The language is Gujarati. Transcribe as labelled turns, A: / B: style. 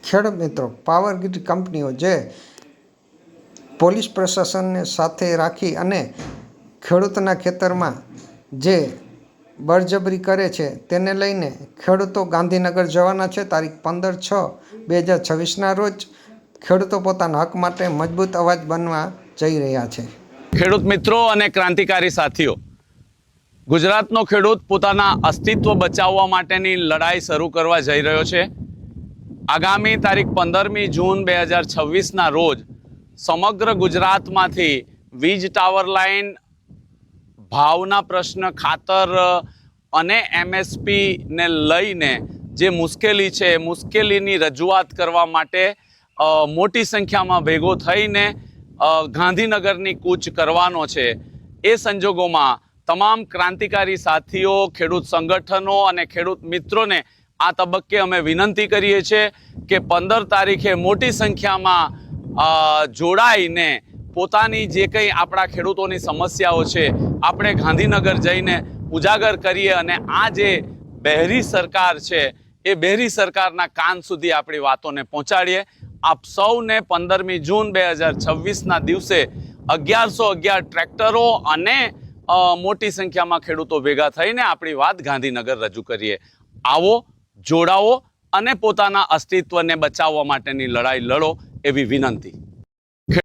A: ખેડૂત મિત્રો, પાવર ગ્રીડ કંપનીઓ જે પોલીસ પ્રશાસનને સાથે રાખી અને ખેડૂતના ખેતરમાં જે બળજબરી કરે છે તેને લઈને ખેડૂતો ગાંધીનગર જવાના છે. તારીખ 15/6/2026ના રોજ ખેડૂતો પોતાના હક માટે મજબૂત અવાજ બનવા જઈ રહ્યા છે.
B: ખેડૂત મિત્રો અને ક્રાંતિકારી સાથીઓ, ગુજરાતનો ખેડૂત પોતાના અસ્તિત્વ બચાવવા માટેની લડાઈ શરૂ કરવા જઈ રહ્યો છે. આગામી તારીખ 15મી જૂન 2026ના રોજ સમગ્ર ગુજરાતમાંથી વીજ ટાવર લાઇન, ભાવના પ્રશ્ન, ખાતર અને MSPને લઈને જે મુશ્કેલી છે એ મુશ્કેલીની રજૂઆત કરવા માટે મોટી સંખ્યામાં ભેગો થઈને ગાંધીનગરની કૂચ કરવાનો છે. એ સંજોગોમાં તમામ ક્રાંતિકારી સાથીઓ, ખેડૂત સંગઠનો અને ખેડૂત મિત્રોને આ તબક્કે અમે વિનંતી કરીએ છીએ કે 15 તારીખે મોટી સંખ્યામાં જોડાઈને પોતાની જે કંઈ આપણા ખેડૂતોની સમસ્યાઓ છે આપણે ગાંધીનગર જઈને ઉજાગર કરીએ અને આ જે બહેરી સરકાર છે એ બહેરી સરકારના કાન સુધી આપણી વાતોને પહોંચાડીએ. આપ સૌને 15મી જૂન 2026ના દિવસે 1111 ટ્રેક્ટરો અને મોટી સંખ્યામાં ખેડૂતો ભેગા થઈને આપણી વાત ગાંધીનગર રજૂ કરીએ. આવો, જોડાવો અને પોતાના અસ્તિત્વને બચાવવા માટેની લડાઈ લડો એવી વિનંતી.